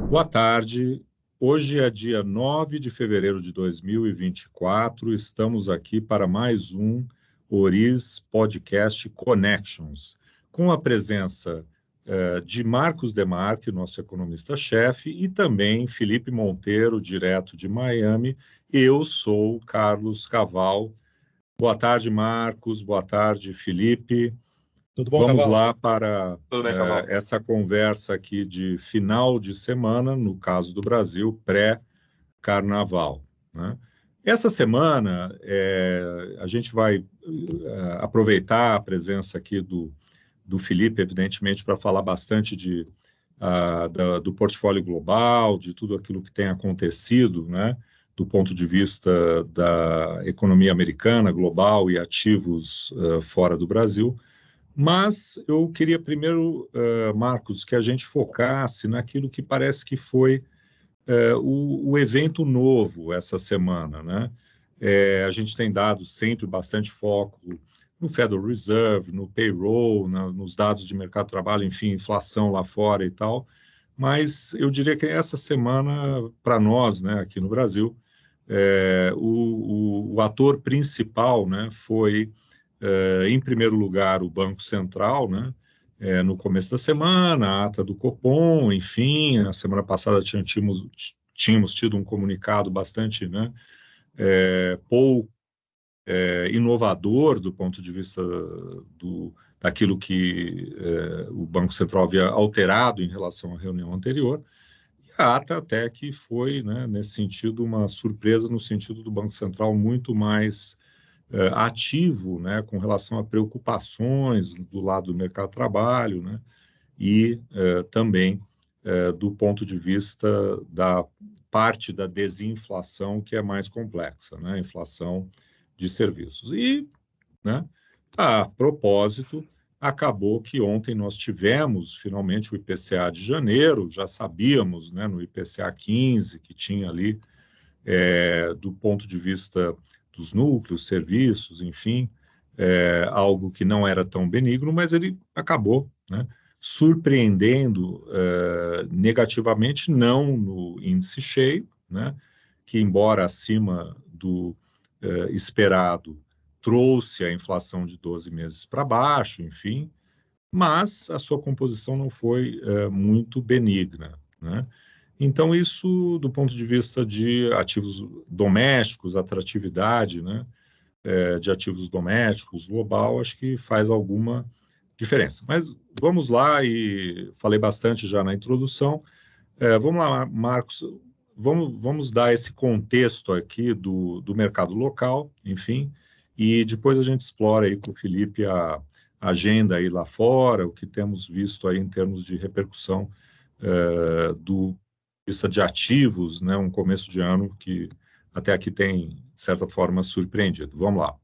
Boa tarde. Hoje é dia 9 de fevereiro de 2024. Estamos aqui para mais um Oriz Podcast Connections, com a presença de Marcos Demarque, nosso economista-chefe, e também Felipe Monteiro, direto de Miami. Eu sou Carlos Caval. Boa tarde, Marcos. Boa tarde, Felipe. Tudo bom, Vamos Caval? lá para Tudo bem, Caval? essa conversa aqui de final de semana, no caso do Brasil, pré-carnaval, né? Essa semana, a gente vai aproveitar a presença aqui do Felipe, evidentemente, para falar bastante do portfólio global, de tudo aquilo que tem acontecido, né, do ponto de vista da economia americana, global e ativos fora do Brasil. Mas eu queria primeiro, Marcos, que a gente focasse naquilo que parece que foi o evento novo essa semana, né? A gente tem dado sempre bastante foco no Federal Reserve, no payroll, nos dados de mercado de trabalho, enfim, inflação lá fora e tal. Mas eu diria que essa semana, para nós, né, aqui no Brasil, o ator principal, né, foi em primeiro lugar, o Banco Central, né? No começo da semana, a ata do Copom, enfim, na semana passada tínhamos tido um comunicado bastante, né, pouco inovador do ponto de vista daquilo que o Banco Central havia alterado em relação à reunião anterior. E a ata até que foi, né, nesse sentido, uma surpresa no sentido do Banco Central muito mais ativo, né, com relação a preocupações do lado do mercado de trabalho, né, e também do ponto de vista da parte da desinflação que é mais complexa, né, a inflação de serviços. E, né, a propósito, acabou que ontem nós tivemos finalmente o IPCA de janeiro, já sabíamos, né, no IPCA 15 que tinha ali do ponto de vista dos núcleos, serviços, enfim, algo que não era tão benigno, mas ele acabou, né, surpreendendo negativamente, não no índice cheio, né, que embora acima do esperado, trouxe a inflação de 12 meses para baixo, enfim, mas a sua composição não foi muito benigna, né? Então, isso, do ponto de vista de ativos domésticos, atratividade, né, de ativos domésticos, global, acho que faz alguma diferença. Mas vamos lá, e falei bastante já na introdução. Vamos lá, Marcos, vamos dar esse contexto aqui do mercado local, enfim, e depois a gente explora aí com o Felipe a agenda aí lá fora, o que temos visto aí em termos de repercussão do vista de ativos, né, um começo de ano que até aqui tem, de certa forma, surpreendido. Vamos lá.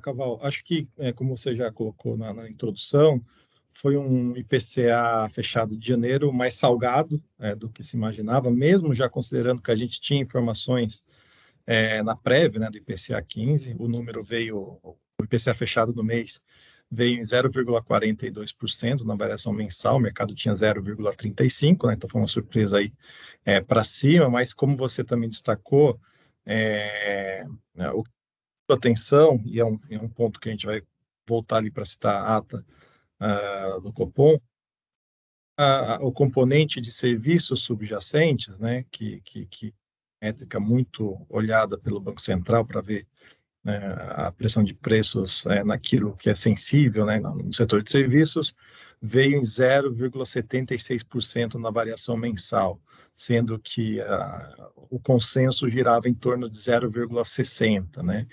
Caval, acho que, como você já colocou na introdução, foi um IPCA fechado de janeiro mais salgado do que se imaginava, mesmo já considerando que a gente tinha informações na prévia, né, do IPCA 15, o IPCA fechado do mês veio em 0,42% na variação mensal, o mercado tinha 0,35%, né, então foi uma surpresa aí para cima, mas como você também destacou, o que chamou atenção, e é um ponto que a gente vai voltar ali para citar a ata do Copom, o componente de serviços subjacentes, né, que métrica muito olhada pelo Banco Central para ver a pressão de preços naquilo que é sensível, né, no setor de serviços, veio em 0,76% na variação mensal, sendo que o consenso girava em torno de 0,60%, né?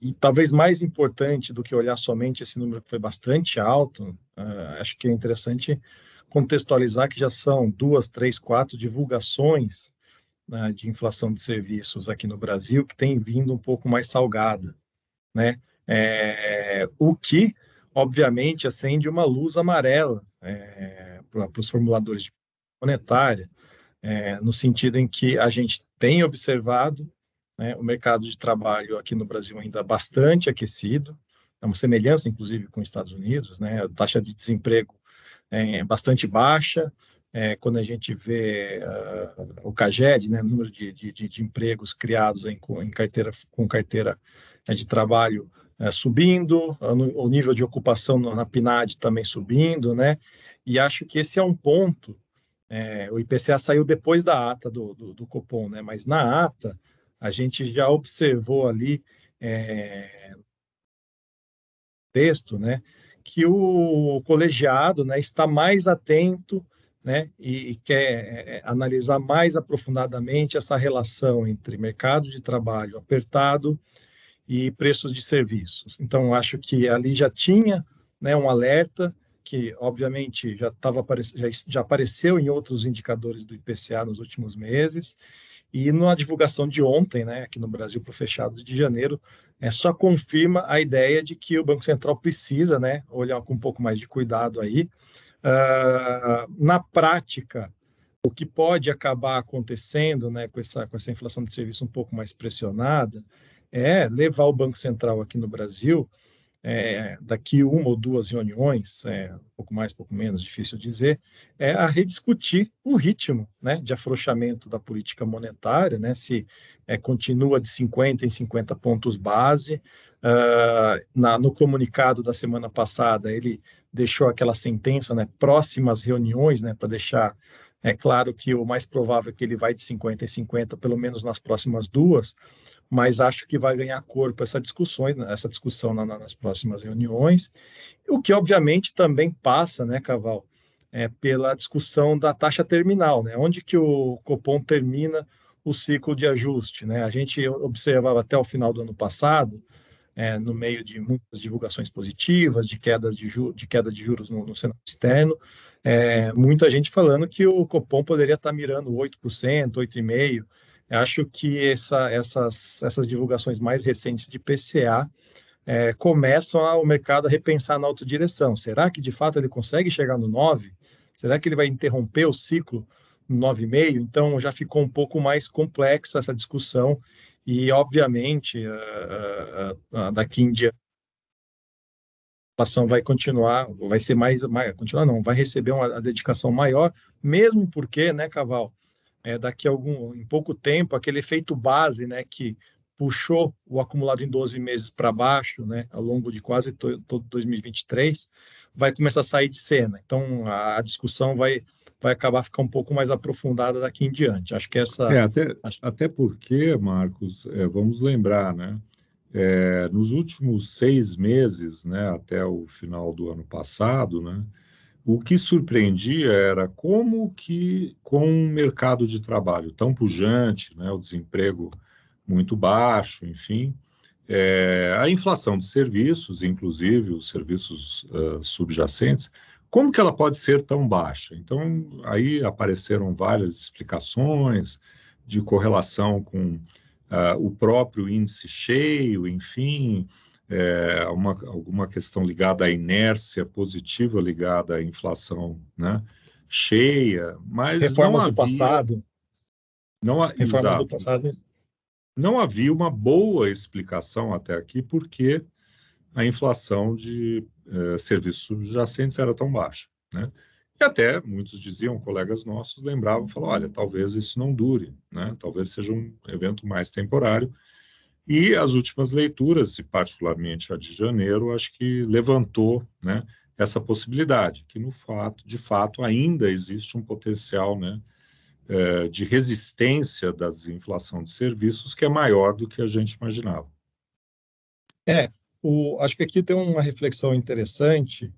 E talvez mais importante do que olhar somente esse número que foi bastante alto, acho que é interessante contextualizar que já são 2, 3, 4 divulgações de inflação de serviços aqui no Brasil que tem vindo um pouco mais salgada, né? O que, obviamente, acende uma luz amarela para os formuladores de monetária, no sentido em que a gente tem observado, né, o mercado de trabalho aqui no Brasil ainda bastante aquecido, é uma semelhança, inclusive, com os Estados Unidos, né? A taxa de desemprego é bastante baixa, quando a gente vê o CAGED, né, número de empregos criados com carteira de trabalho subindo, o nível de ocupação na PNAD também subindo, né? E acho que esse é um ponto. O IPCA saiu depois da ata do Copom, né? Mas na ata a gente já observou ali texto, né, que o colegiado, né, está mais atento, né, e quer analisar mais aprofundadamente essa relação entre mercado de trabalho apertado e preços de serviços. Então, acho que ali já tinha, né, um alerta que, obviamente, já apareceu em outros indicadores do IPCA nos últimos meses, e na divulgação de ontem, né, aqui no Brasil, para o fechado de janeiro, só confirma a ideia de que o Banco Central precisa, né, olhar com um pouco mais de cuidado aí. Na prática, o que pode acabar acontecendo, né, com essa inflação de serviço um pouco mais pressionada é levar o Banco Central aqui no Brasil daqui uma ou duas reuniões, um pouco mais, pouco menos, difícil dizer, a rediscutir o ritmo, né, de afrouxamento da política monetária, né, se continua de 50 em 50 pontos base. No comunicado da semana passada, ele deixou aquela sentença, né, próximas reuniões, né, para deixar claro que o mais provável é que ele vai de 50 em 50, pelo menos nas próximas duas, mas acho que vai ganhar corpo essa discussão nas próximas reuniões, o que obviamente também passa, né, Caval, pela discussão da taxa terminal, né, onde que o Copom termina o ciclo de ajuste, né? A gente observava até o final do ano passado, no meio de muitas divulgações positivas, de queda de juros no cenário externo, muita gente falando que o Copom poderia estar mirando 8%, 8,5%. Acho que essas divulgações mais recentes de PCA começam o mercado a repensar na outra direção. Será que, de fato, ele consegue chegar no 9%? Será que ele vai interromper o ciclo no 9,5%? Então, já ficou um pouco mais complexa essa discussão e, obviamente, daqui em diante, a inflação vai continuar, vai ser continuar não, vai receber uma dedicação maior, mesmo porque, né, Caval, daqui a em pouco tempo, aquele efeito base, né, que puxou o acumulado em 12 meses para baixo, né, ao longo de quase todo 2023, vai começar a sair de cena. Então, a discussão vai acabar ficando um pouco mais aprofundada daqui em diante. Acho que até porque, Marcos, vamos lembrar, né, nos últimos 6 meses, né, até o final do ano passado, né, o que surpreendia era como que, com um mercado de trabalho tão pujante, né, o desemprego muito baixo, enfim, a inflação de serviços, inclusive os serviços subjacentes, como que ela pode ser tão baixa? Então, aí apareceram várias explicações de correlação com o próprio índice cheio, enfim, alguma questão ligada à inércia positiva ligada à inflação, né, cheia, mas reformas do passado. Reformas do passado. Não havia uma boa explicação até aqui porque a inflação de serviços subjacentes era tão baixa, né? E até muitos diziam, colegas nossos lembravam, falavam, olha, talvez isso não dure, né? Talvez seja um evento mais temporário. E as últimas leituras, e particularmente a de janeiro, acho que levantou, né, essa possibilidade, que de fato ainda existe um potencial, né, de resistência da inflação de serviços que é maior do que a gente imaginava. Acho que aqui tem uma reflexão interessante,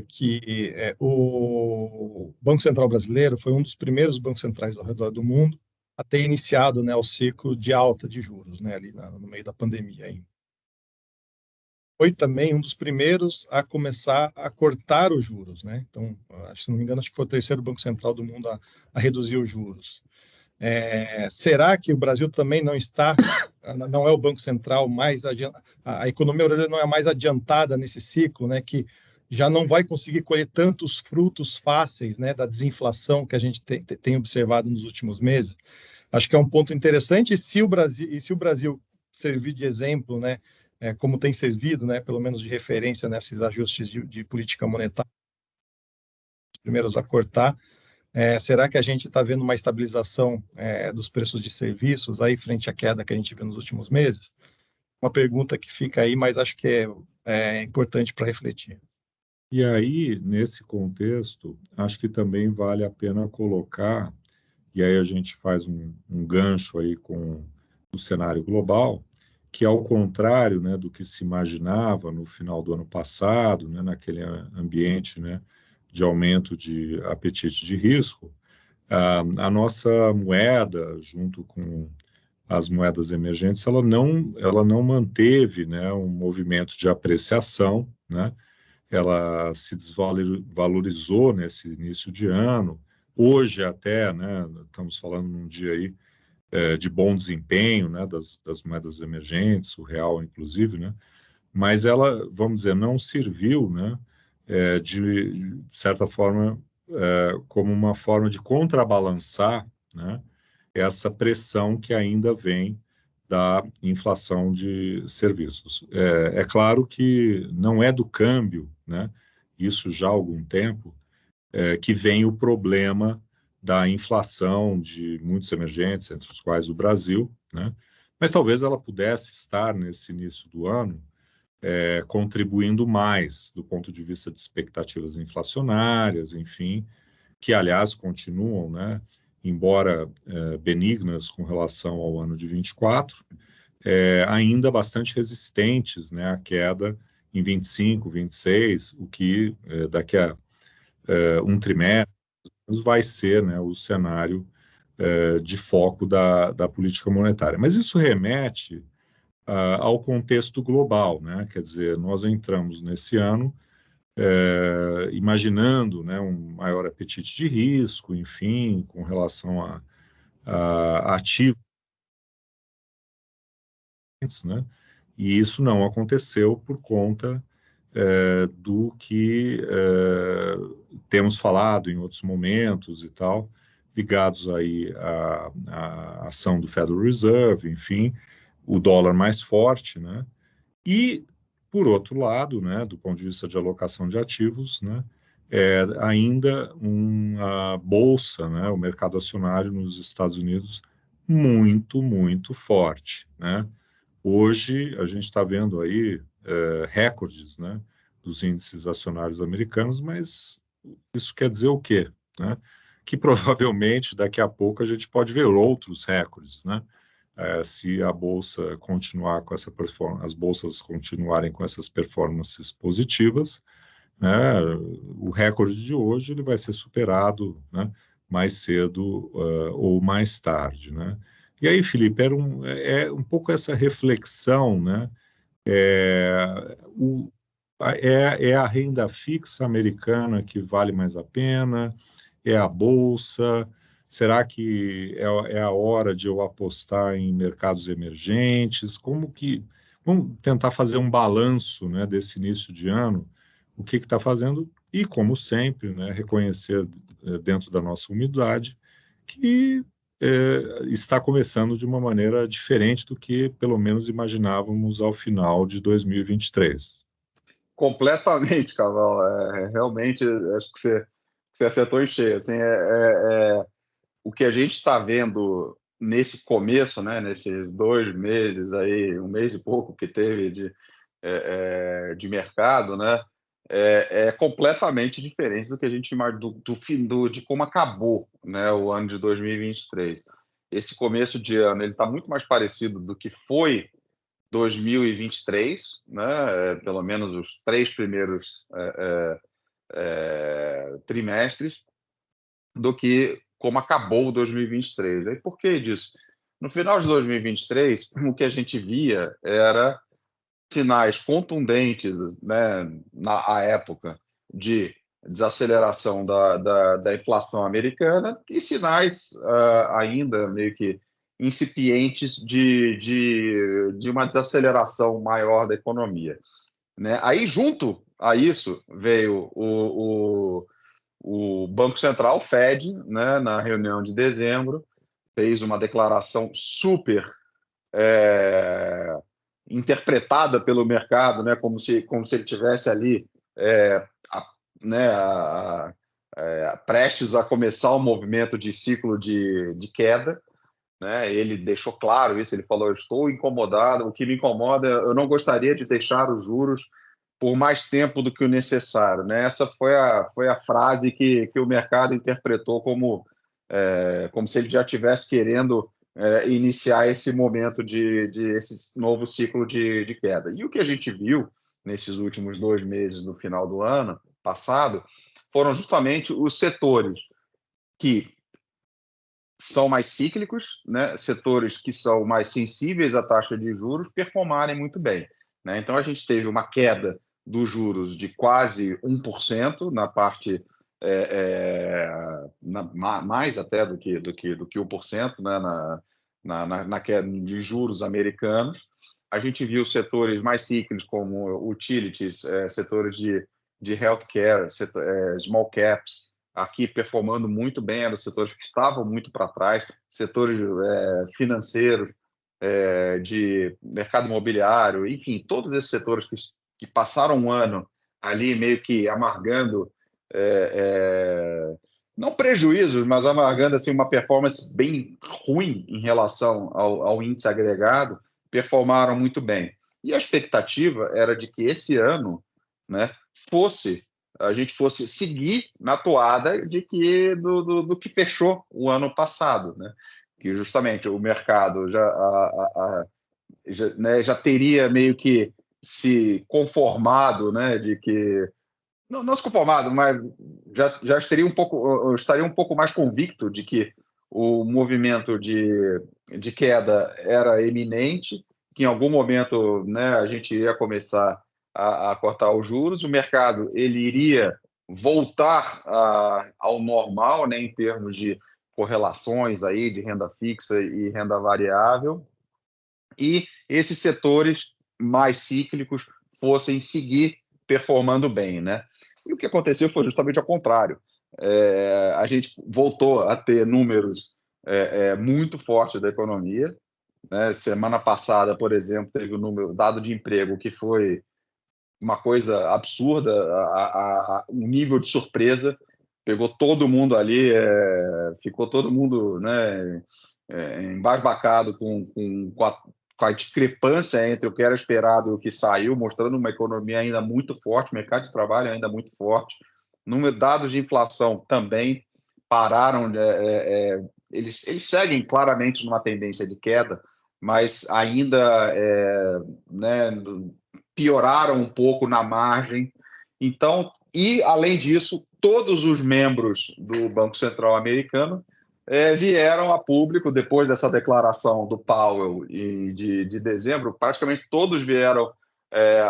que o Banco Central brasileiro foi um dos primeiros bancos centrais ao redor do mundo a ter iniciado, né, o ciclo de alta de juros, né, ali no meio da pandemia ainda. Foi também um dos primeiros a começar a cortar os juros, né? Então, se não me engano, acho que foi o terceiro banco central do mundo a reduzir os juros. Será que o Brasil também não é o banco central mais adiantado, a economia brasileira não é mais adiantada nesse ciclo, né, que já não vai conseguir colher tantos frutos fáceis, né, da desinflação que a gente tem observado nos últimos meses? Acho que é um ponto interessante, e se o Brasil servir de exemplo, né, como tem servido, né, pelo menos de referência nesses ajustes de política monetária, os primeiros a cortar, Será que a gente está vendo uma estabilização dos preços de serviços aí frente à queda que a gente viu nos últimos meses? Uma pergunta que fica aí, mas acho que é importante para refletir. E aí, nesse contexto, acho que também vale a pena colocar, e aí a gente faz um gancho aí com o cenário global, que ao contrário, né, do que se imaginava no final do ano passado, né, naquele ambiente, né, de aumento de apetite de risco, a nossa moeda, junto com as moedas emergentes, ela não manteve, né, um movimento de apreciação, né? Ela se desvalorizou nesse início de ano. Hoje até, né, estamos falando num dia aí de bom desempenho, né, das moedas emergentes, o real inclusive, né, mas ela, vamos dizer, não serviu, né, de certa forma, como uma forma de contrabalançar, né, essa pressão que ainda vem da inflação de serviços. É claro que não é do câmbio, né, isso já há algum tempo, que vem o problema da inflação de muitos emergentes, entre os quais o Brasil, né, mas talvez ela pudesse estar nesse início do ano contribuindo mais do ponto de vista de expectativas inflacionárias, enfim, que aliás continuam, né, embora benignas com relação ao ano de 24, ainda bastante resistentes, né, à queda em 25, 26, o que daqui a um trimestre vai ser, né, o cenário de foco da política monetária. Mas isso remete ao contexto global, né? Quer dizer, nós entramos nesse ano imaginando, né, um maior apetite de risco, enfim, com relação a ativos, né? E isso não aconteceu por conta do que temos falado em outros momentos e tal, ligados aí à ação do Federal Reserve, enfim, o dólar mais forte, né? E, por outro lado, né, do ponto de vista de alocação de ativos, né, ainda uma bolsa, né, o mercado acionário nos Estados Unidos muito, muito forte, né? Hoje a gente está vendo aí recordes, né, dos índices acionários americanos, mas isso quer dizer o quê, né? Que provavelmente daqui a pouco a gente pode ver outros recordes, né? Se a bolsa continuar com essa performance, as bolsas continuarem com essas performances positivas, né, o recorde de hoje ele vai ser superado, né, mais cedo ou mais tarde, né? E aí, Felipe, um pouco essa reflexão, né? É, o, é a renda fixa americana que vale mais a pena? É a bolsa? Será que é a hora de eu apostar em mercados emergentes? Vamos tentar fazer um balanço, né, desse início de ano, o que está fazendo e, como sempre, né, reconhecer dentro da nossa humildade que está começando de uma maneira diferente do que, pelo menos, imaginávamos ao final de 2023. Completamente, Caval. Realmente, acho que você acertou em cheio. Assim, o que a gente está vendo nesse começo, né, nesses 2 meses aí, 1 mês e pouco que teve de mercado, né, é completamente diferente do que a gente imagina de como acabou, né, o ano de 2023. Esse começo de ano ele está muito mais parecido do que foi 2023, né, pelo menos os 3 primeiros trimestres, do que como acabou 2023. E por que disso? No final de 2023, o que a gente via era sinais contundentes, né, à época, de desaceleração da inflação americana e sinais ainda meio que incipientes de uma desaceleração maior da economia, né? Aí, junto a isso, veio o Banco Central, Fed, né, na reunião de dezembro, fez uma declaração super interpretada pelo mercado, né, como se ele tivesse ali, né, prestes a começar um movimento de ciclo de queda, né? Ele deixou claro isso, ele falou, eu estou incomodado, o que me incomoda, eu não gostaria de deixar os juros por mais tempo do que o necessário, né? Essa foi a frase que o mercado interpretou como se ele já estivesse querendo iniciar esse momento esse novo ciclo de queda. E o que a gente viu nesses últimos 2 meses no final do ano passado foram justamente os setores que são mais cíclicos, né? Setores que são mais sensíveis à taxa de juros performarem muito bem, né? Então, a gente teve uma queda dos juros de quase 1% na parte, mais até do que 1%, né? Na queda de juros americanos. A gente viu setores mais cíclicos, como utilities, setores de healthcare, small caps, aqui performando muito bem, eram setores que estavam muito para trás, setores financeiros, de mercado imobiliário, enfim, todos esses setores que passaram um ano ali meio que amargando, não prejuízos, mas amargando assim, uma performance bem ruim em relação ao índice agregado, performaram muito bem. E a expectativa era de que esse ano, né, a gente fosse seguir na toada do que fechou o ano passado, né? Que justamente o mercado já teria meio que se conformado, né? De que não se conformado, mas já estaria um pouco mais convicto de que o movimento de queda era eminente, que em algum momento, né, a gente ia começar a cortar os juros, o mercado ele iria voltar ao normal, né, em termos de correlações aí de renda fixa e renda variável, e esses setores mais cíclicos fossem seguir performando bem, né? E o que aconteceu foi justamente ao contrário. A gente voltou a ter números muito fortes da economia, né? Semana passada, por exemplo, teve o dado de emprego que foi uma coisa absurda, um nível de surpresa, pegou todo mundo ali, ficou todo mundo, né, embasbacado com a discrepância entre o que era esperado e o que saiu, mostrando uma economia ainda muito forte, mercado de trabalho ainda muito forte, dados de inflação também pararam, eles seguem claramente numa tendência de queda, mas ainda né, pioraram um pouco na margem. Então, e além disso, todos os membros do Banco Central americano vieram a público, depois dessa declaração do Powell de dezembro, praticamente todos vieram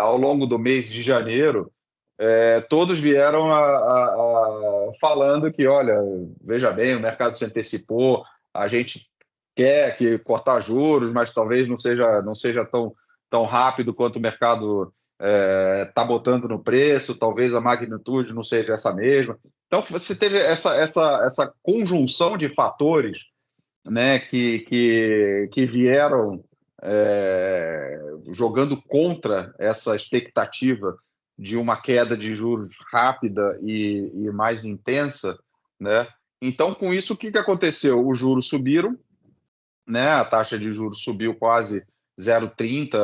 ao longo do mês de janeiro, todos vieram falando que, olha, veja bem, o mercado se antecipou, a gente quer cortar juros, mas talvez não seja tão rápido quanto o mercado está botando no preço, talvez a magnitude não seja essa mesma. Então, você teve essa conjunção de fatores, né, que vieram jogando contra essa expectativa de uma queda de juros rápida e mais intensa, né? Então, com isso, o que aconteceu? Os juros subiram, né? A taxa de juros subiu quase 0,30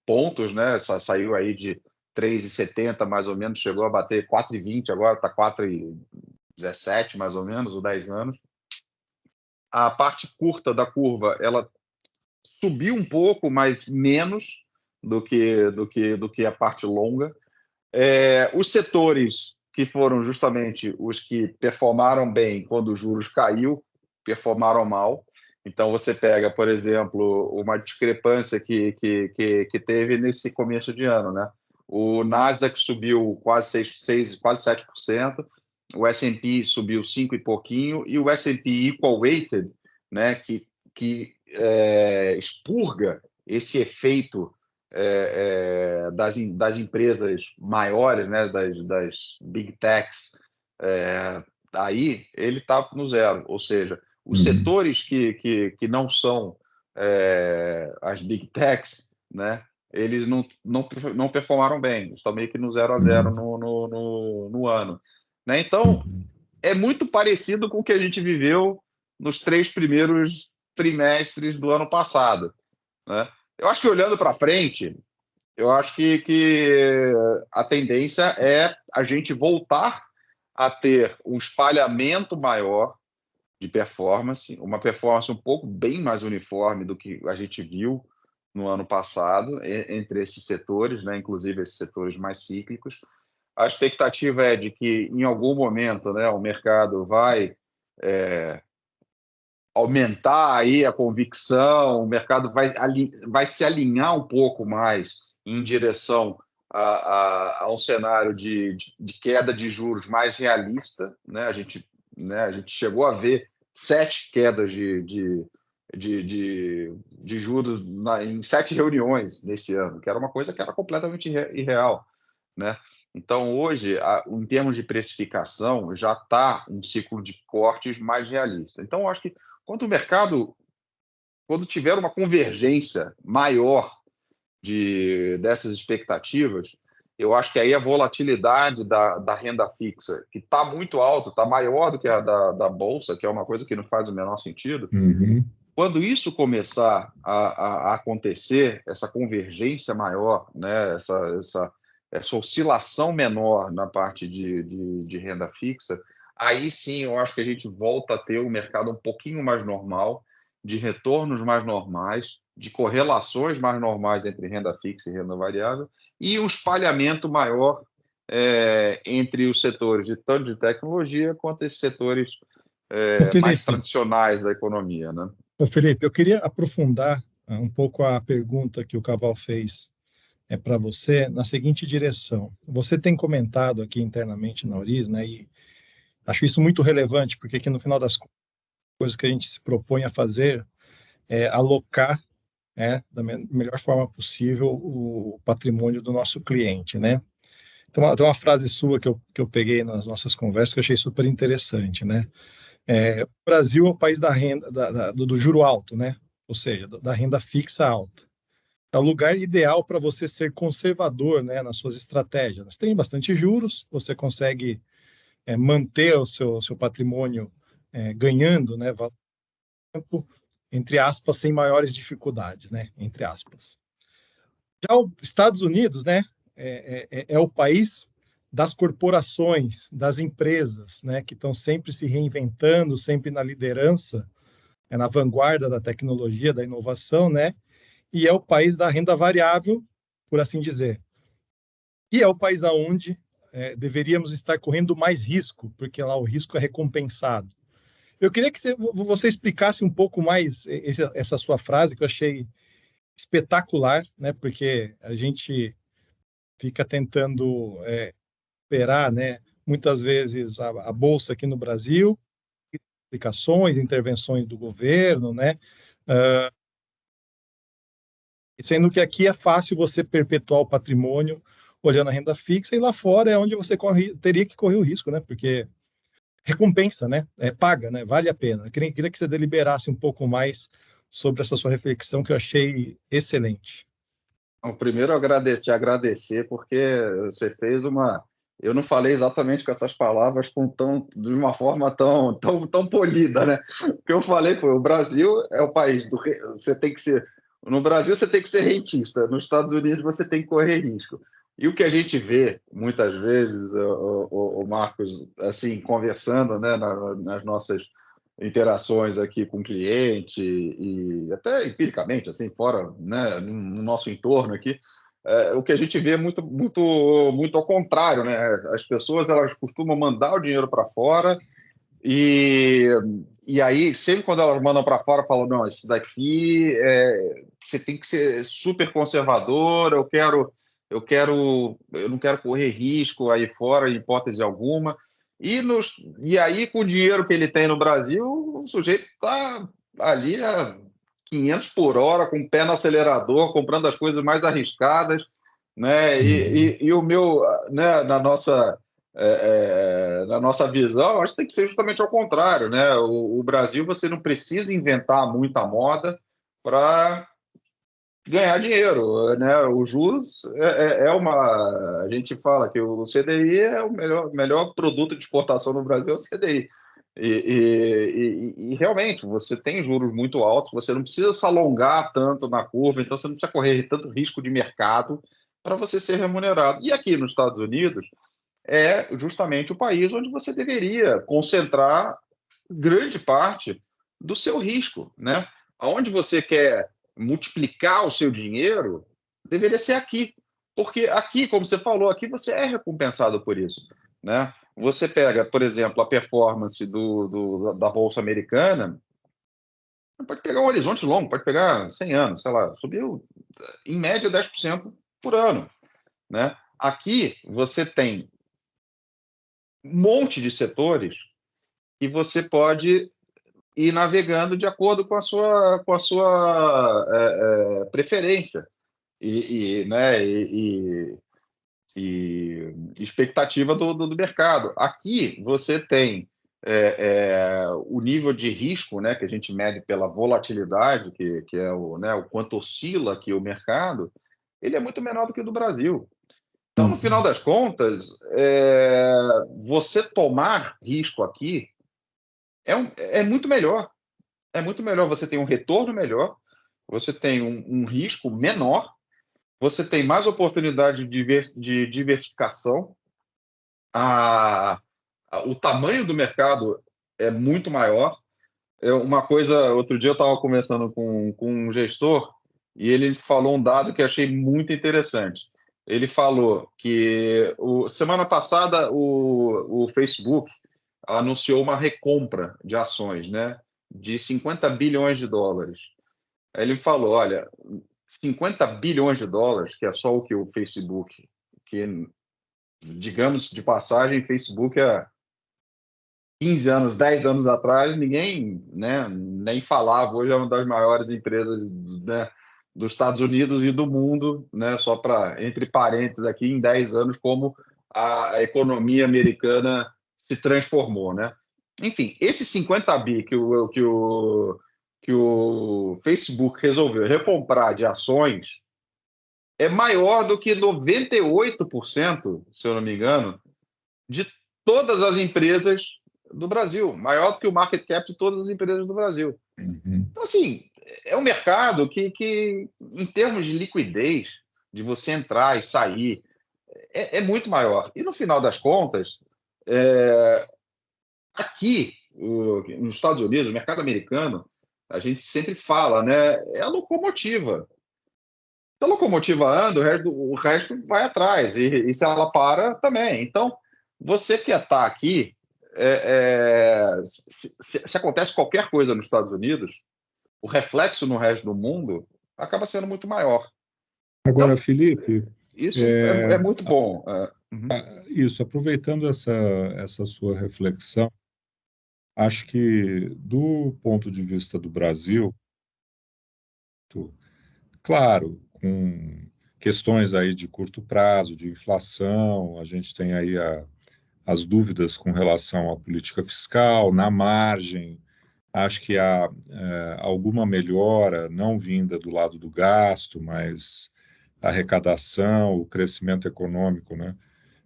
pontos, né? Saiu aí de 3,70 mais ou menos, chegou a bater 4,20, agora está 4,17 mais ou menos, os 10 anos. A parte curta da curva, ela subiu um pouco, mas menos do que a parte longa. Os setores que foram justamente os que performaram bem quando os juros caiu, performaram mal. Então, você pega, por exemplo, uma discrepância que teve nesse começo de ano, né? O Nasdaq subiu quase 7%, o S&P subiu 5 e pouquinho, e o S&P Equal Weighted, né, que expurga esse efeito das empresas maiores, né, das big techs, aí ele está no zero, ou seja, os setores que não são as big techs, né, eles não performaram bem, estão meio que no 0 a 0 no ano. né? Então, é muito parecido com o que a gente viveu nos 3 primeiros trimestres do ano passado, né? Eu acho que olhando para frente, eu acho que a tendência é a gente voltar a ter um espalhamento maior de performance, uma performance um pouco bem mais uniforme do que a gente viu no ano passado, entre esses setores, né, inclusive esses setores mais cíclicos. A expectativa é de que, em algum momento, né, o mercado vai aumentar aí a convicção, o mercado vai se alinhar um pouco mais em direção a um cenário de queda de juros mais realista, né? A gente chegou a ver 7 quedas de juros em 7 reuniões nesse ano, que era uma coisa que era completamente irreal, né? Então, hoje, em termos de precificação, já está um ciclo de cortes mais realista. Então, eu acho que quando tiver uma convergência maior dessas expectativas, eu acho que aí a volatilidade da renda fixa, que está muito alta, está maior do que a da Bolsa, que é uma coisa que não faz o menor sentido, quando isso começar a acontecer, essa convergência maior, né, essa oscilação menor na parte de renda fixa, aí sim eu acho que a gente volta a ter um mercado um pouquinho mais normal, de retornos mais normais, de correlações mais normais entre renda fixa e renda variável, e um espalhamento maior entre os setores, tanto de tecnologia quanto esses setores mais tradicionais da economia, né? Ô Felipe, eu queria aprofundar um pouco a pergunta que o Caval fez para você na seguinte direção. Você tem comentado aqui internamente na Oriz, né, e acho isso muito relevante, porque aqui no final das coisas que a gente se propõe a fazer é alocar da melhor forma possível o patrimônio do nosso cliente, né? Então, tem uma frase sua que eu peguei nas nossas conversas que eu achei super interessante, né? O Brasil é o país da renda, do juro alto, né? Ou seja, da renda fixa alta. É o lugar ideal para você ser conservador, né, nas suas estratégias. Você tem bastante juros, você consegue manter o seu patrimônio ganhando, né, entre aspas, sem maiores dificuldades, né, entre aspas. Já os Estados Unidos, né, é o país das corporações, das empresas, né, que estão sempre se reinventando, sempre na liderança, na vanguarda da tecnologia, da inovação, né, e é o país da renda variável, por assim dizer. E é o país onde deveríamos estar correndo mais risco, porque lá o risco é recompensado. Eu queria que você explicasse um pouco mais essa sua frase, que eu achei espetacular, né, porque a gente fica tentando esperar, né, muitas vezes a Bolsa aqui no Brasil, aplicações, intervenções do governo, né, sendo que aqui é fácil você perpetuar o patrimônio olhando a renda fixa, e lá fora é onde você teria que correr o risco, né, porque recompensa, né, paga, né, vale a pena. Eu queria que você deliberasse um pouco mais sobre essa sua reflexão, que eu achei excelente. Bom, primeiro, te agradecer, porque você fez uma... Eu não falei exatamente com essas palavras de uma forma tão polida, né? O que eu falei foi: o Brasil é o país do... Você tem que ser... No Brasil, você tem que ser rentista. Nos Estados Unidos, você tem que correr risco. E o que a gente vê, muitas vezes, o Marcos, assim, conversando, né, nas nossas interações aqui com o cliente e até empiricamente, assim, fora, né, no nosso entorno aqui, o que a gente vê é muito ao contrário, né? As pessoas, elas costumam mandar o dinheiro para fora e aí, sempre quando elas mandam para fora, falam: não, isso daqui você tem que ser super conservador, eu não quero correr risco aí fora, em hipótese alguma. E aí, com o dinheiro que ele tem no Brasil, o sujeito está ali a 500 por hora, com o pé no acelerador, comprando as coisas mais arriscadas, né? E o meu, né, na nossa visão, acho que tem que ser justamente ao contrário, né? O Brasil, você não precisa inventar muita moda para ganhar dinheiro, né? Os juros a gente fala que o CDI é o melhor produto de exportação no Brasil, é o CDI. E realmente, você tem juros muito altos, você não precisa se alongar tanto na curva, então você não precisa correr tanto risco de mercado para você ser remunerado. E aqui nos Estados Unidos, é justamente o país onde você deveria concentrar grande parte do seu risco, né? Aonde você quer multiplicar o seu dinheiro, deveria ser aqui. Porque aqui, como você falou, aqui você é recompensado por isso, né? Você pega, por exemplo, a performance da Bolsa Americana, pode pegar um horizonte longo, pode pegar 100 anos, sei lá, subiu em média 10% por ano, né? Aqui você tem um monte de setores e você pode ir navegando de acordo com a sua preferência né, e expectativa do mercado. Aqui você tem o nível de risco, né, que a gente mede pela volatilidade, que é o quanto oscila aqui o mercado, ele é muito menor do que o do Brasil. Então, no final das contas, você tomar risco aqui é muito melhor. É muito melhor, você tem um retorno melhor, você tem um risco menor, você tem mais oportunidade de diversificação, o tamanho do mercado é muito maior. Uma coisa, outro dia eu estava conversando com um gestor e ele falou um dado que achei muito interessante. Ele falou que semana passada o Facebook anunciou uma recompra de ações, né, de 50 bilhões de dólares. Aí ele falou, olha, 50 bilhões de dólares, que é só o que o Facebook, que, digamos de passagem, Facebook há 15 anos, 10 anos atrás, ninguém, né, nem falava. Hoje é uma das maiores empresas, né, dos Estados Unidos e do mundo, né, só para, entre parênteses aqui, em 10 anos, como a economia americana se transformou, né? Enfim, esse 50 bi que o Facebook resolveu recomprar de ações é maior do que 98%, se eu não me engano, de todas as empresas do Brasil, maior do que o market cap de todas as empresas do Brasil. Então, assim, é um mercado que em termos de liquidez, de você entrar e sair, é muito maior. E no final das contas, aqui, nos Estados Unidos, o mercado americano, a gente sempre fala, né? É a locomotiva. Se a locomotiva anda, o resto vai atrás. E se ela para, também. Então, você que está aqui, se acontece qualquer coisa nos Estados Unidos, o reflexo no resto do mundo acaba sendo muito maior. Agora, Então, Felipe, isso é muito bom. Isso, aproveitando essa sua reflexão, acho que do ponto de vista do Brasil, claro, com questões aí de curto prazo, de inflação, a gente tem aí as dúvidas com relação à política fiscal, na margem, acho que há alguma melhora, não vinda do lado do gasto, mas a arrecadação, o crescimento econômico, né?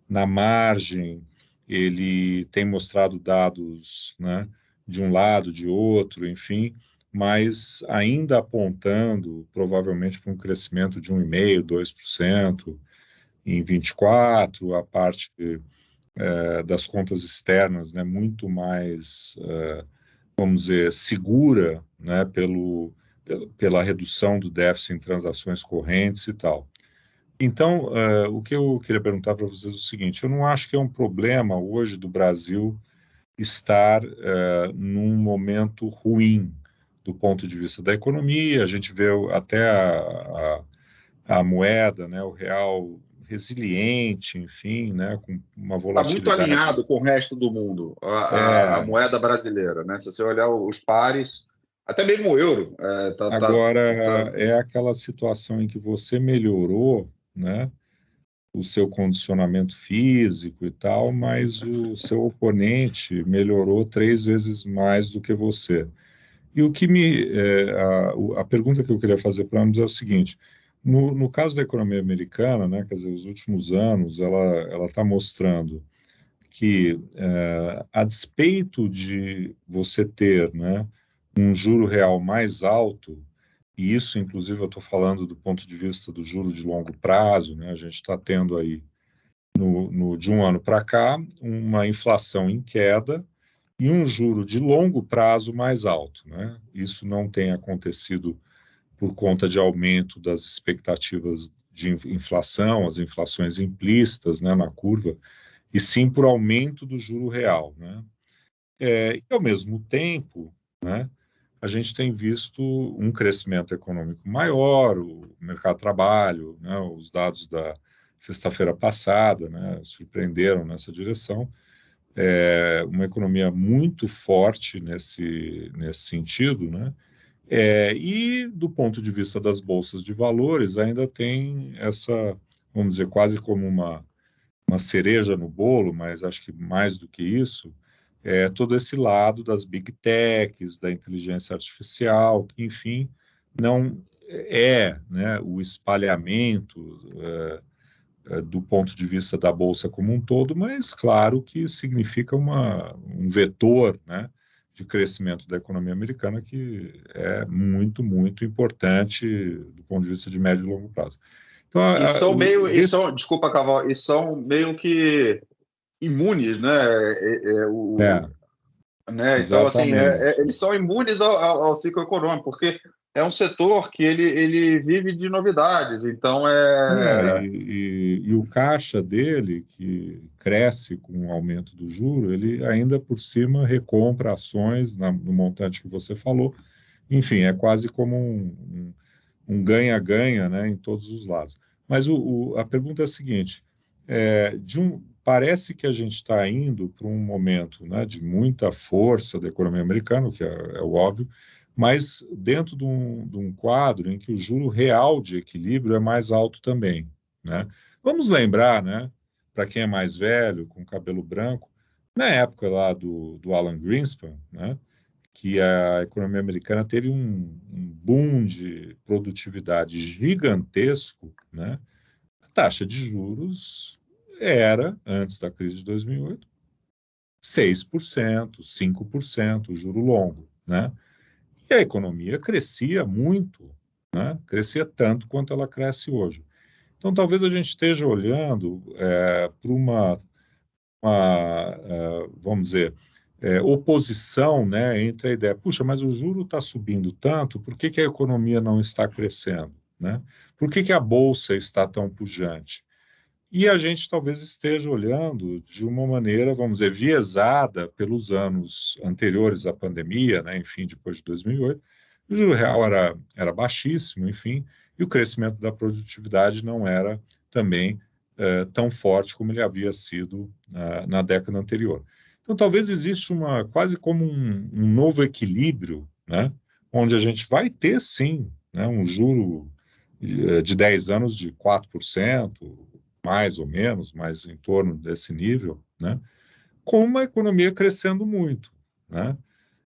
Na margem, ele tem mostrado dados, né, de um lado, de outro, enfim, mas ainda apontando provavelmente para um crescimento de 1,5%, 2% em 24, a parte das contas externas, né, muito mais, vamos dizer, segura, né, pela redução do déficit em transações correntes e tal. Então, o que eu queria perguntar para vocês é o seguinte: eu não acho que é um problema hoje do Brasil estar num momento ruim do ponto de vista da economia. A gente vê até a moeda, né, o real resiliente, enfim, né, com uma Está muito volatilidade. alinhado com o resto do mundo, a moeda brasileira, né? Se você olhar os pares, até mesmo o euro. Agora, é aquela situação em que você melhorou, né, o seu condicionamento físico e tal, mas o seu oponente melhorou 3 vezes mais do que você. E o que a pergunta que eu queria fazer para ambos é o seguinte: no caso da economia americana, né, quer dizer, os últimos anos, ela está mostrando que, a despeito de você ter, né, um juro real mais alto, e isso, inclusive, eu estou falando do ponto de vista do juro de longo prazo, né, a gente está tendo aí, de um ano para cá, uma inflação em queda e um juro de longo prazo mais alto, né? Isso não tem acontecido por conta de aumento das expectativas de inflação, as inflações implícitas, né, na curva, e sim por aumento do juro real, né? E ao mesmo tempo, né, a gente tem visto um crescimento econômico maior, o mercado de trabalho, né, os dados da sexta-feira passada, né, surpreenderam nessa direção, uma economia muito forte nesse sentido, né? E do ponto de vista das bolsas de valores, ainda tem essa, vamos dizer, quase como uma cereja no bolo, mas acho que mais do que isso, todo esse lado das big techs, da inteligência artificial, que, enfim, não né, o espalhamento do ponto de vista da Bolsa como um todo, mas claro que significa um vetor, né, de crescimento da economia americana que é muito, muito importante do ponto de vista de médio e longo prazo. Então, desculpa, Caval, e são meio que imunes, né? é, Né? Então, assim, exatamente. eles são imunes ao ciclo econômico, porque é um setor que ele vive de novidades. Então, E o caixa dele, que cresce com o aumento do juro, ele ainda por cima recompra ações no montante que você falou. Enfim, é quase como um ganha-ganha, né, em todos os lados. Mas a pergunta é a seguinte: parece que a gente está indo para um momento, né, de muita força da economia americana, o que é o óbvio, mas dentro de um quadro em que o juro real de equilíbrio é mais alto também, né? Vamos lembrar, né, para quem é mais velho, com cabelo branco, na época lá do Alan Greenspan, né, que a economia americana teve um boom de produtividade gigantesco, né? A taxa de juros era, antes da crise de 2008, 6%, 5%, juro longo, né? E a economia crescia muito, né? Crescia tanto quanto ela cresce hoje. Então, talvez a gente esteja olhando para vamos dizer, oposição, né, entre a ideia, puxa, mas o juro está subindo tanto, por que que a economia não está crescendo, né? Por que que a bolsa está tão pujante? E a gente talvez esteja olhando de uma maneira, vamos dizer, viesada pelos anos anteriores à pandemia, né, enfim, depois de 2008, o juro real era baixíssimo, enfim, e o crescimento da produtividade não era também tão forte como ele havia sido na década anterior. Então, talvez exista quase como um novo equilíbrio, né, onde a gente vai ter, sim, né, um juro de 10 anos de 4%, mais ou menos, mas em torno desse nível, né, com uma economia crescendo muito, né?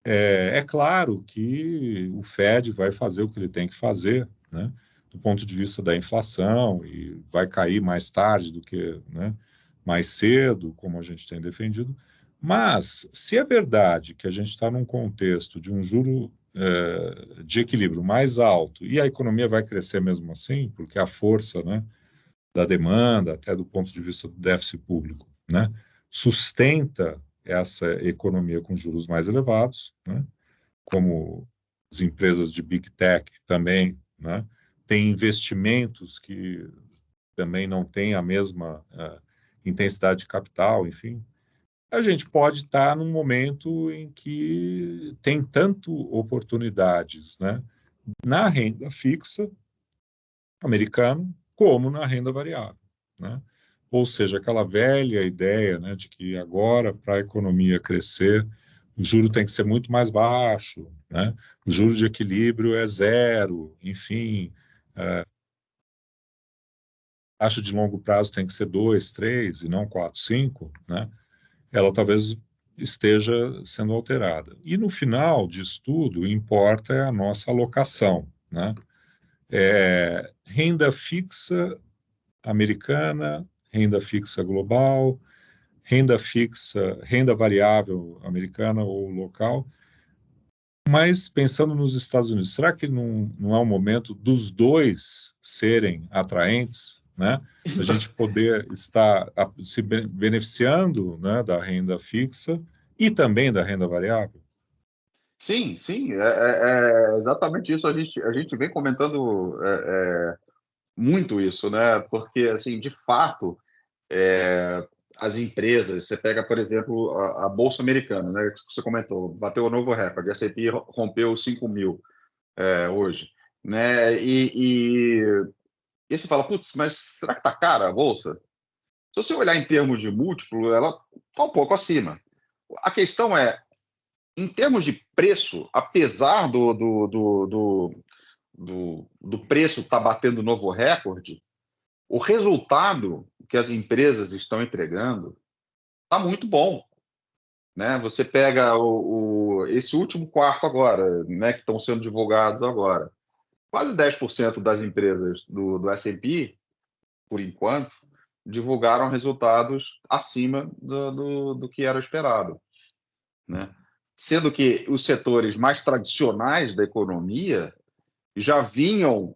É claro que o Fed vai fazer o que ele tem que fazer, né, do ponto de vista da inflação, e vai cair mais tarde do que, né, mais cedo, como a gente tem defendido. Mas, se é verdade que a gente está num contexto de um juro de equilíbrio mais alto e a economia vai crescer mesmo assim, porque a força, né, da demanda, até do ponto de vista do déficit público, né, sustenta essa economia com juros mais elevados, né, como as empresas de Big Tech também, né, têm investimentos que também não têm a mesma intensidade de capital, enfim. A gente pode estar num momento em que tem tanto oportunidades, né, na renda fixa americana como na renda variável, né? Ou seja, aquela velha ideia, né, de que agora, para a economia crescer, o juro tem que ser muito mais baixo, né? O juro de equilíbrio é zero, enfim, a taxa de longo prazo tem que ser 2, 3 e não 4, 5, né? Ela talvez esteja sendo alterada. E no final disso tudo, importa é a nossa alocação, né? Renda fixa americana, renda fixa global, renda fixa, renda variável americana ou local. Mas pensando nos Estados Unidos, será que não é o momento dos dois serem atraentes, né? A gente poder estar se beneficiando, né, da renda fixa e também da renda variável? Sim, sim, é exatamente isso. A gente vem comentando muito isso, né? Porque, assim, de fato, as empresas, você pega, por exemplo, a Bolsa Americana, né? Que você comentou, bateu o novo recorde, a S&P rompeu 5.000 hoje, né? E você fala, putz, mas será que está cara a Bolsa? Se você olhar em termos de múltiplo, ela está um pouco acima. A questão é, em termos de preço, apesar do preço estar batendo novo recorde, o resultado que as empresas estão entregando está muito bom, né? Você pega esse último quarto agora, né, que estão sendo divulgados agora, quase 10% das empresas do S&P, por enquanto, divulgaram resultados acima do que era esperado, né? Sendo que os setores mais tradicionais da economia já vinham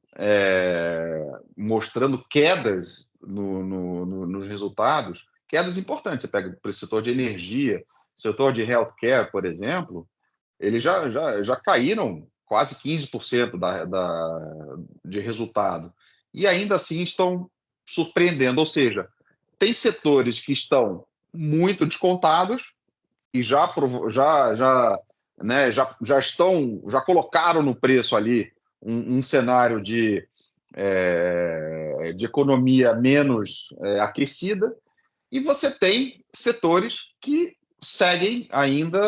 mostrando quedas nos resultados, quedas importantes. Você pega o setor de energia, setor de healthcare, por exemplo, eles já caíram quase 15% de resultado. E ainda assim estão surpreendendo. Ou seja, tem setores que estão muito descontados e já colocaram no preço ali um cenário de economia menos aquecida, e você tem setores que seguem ainda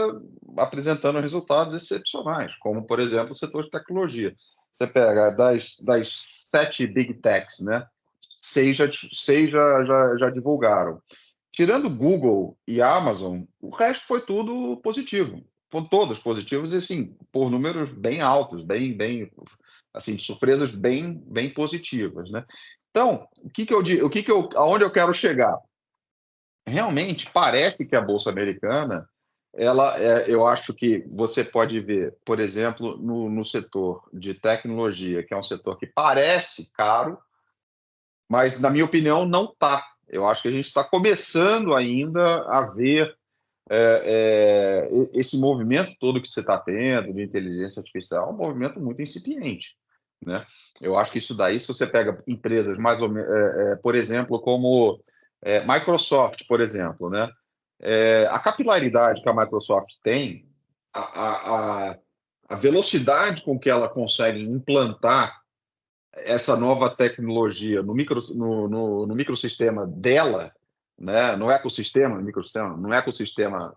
apresentando resultados excepcionais, como, por exemplo, o setor de tecnologia. Você pega das 7 big techs, né? 6 já divulgaram. Tirando Google e Amazon, o resto foi tudo positivo. Foram todos positivos e, assim, por números bem altos, bem assim, de surpresas bem positivas, né? Então, aonde eu quero chegar? Realmente parece que a Bolsa Americana, eu acho que você pode ver, por exemplo, no setor de tecnologia, que é um setor que parece caro, mas, na minha opinião, não está. Eu acho que a gente está começando ainda a ver esse movimento todo que você está tendo de inteligência artificial, é um movimento muito incipiente, né? Eu acho que isso daí, se você pega empresas mais ou menos, por exemplo, como Microsoft, por exemplo, né? A capilaridade que a Microsoft tem, a velocidade com que ela consegue implantar essa nova tecnologia no microsistema dela, né, no ecossistema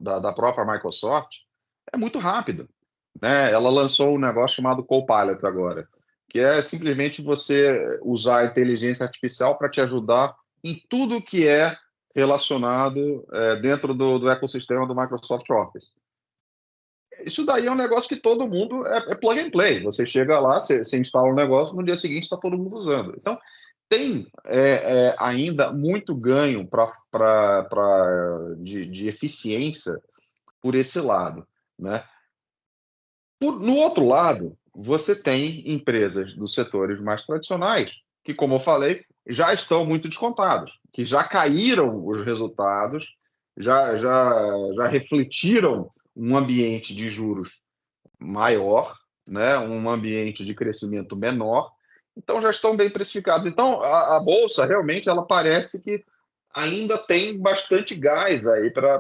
da própria Microsoft, é muito rápido, né? Ela lançou um negócio chamado Copilot agora, que é simplesmente você usar a inteligência artificial para te ajudar em tudo que é relacionado dentro do ecossistema do Microsoft Office. Isso daí é um negócio que todo mundo é plug and play. Você chega lá, você instala um negócio, no dia seguinte está todo mundo usando. Então, tem ainda muito ganho de eficiência por esse lado, né? No outro lado, você tem empresas dos setores mais tradicionais que, como eu falei, já estão muito descontados, que já caíram os resultados, já refletiram um ambiente de juros maior, né, um ambiente de crescimento menor, então já estão bem precificados. Então, a Bolsa, realmente, ela parece que ainda tem bastante gás aí para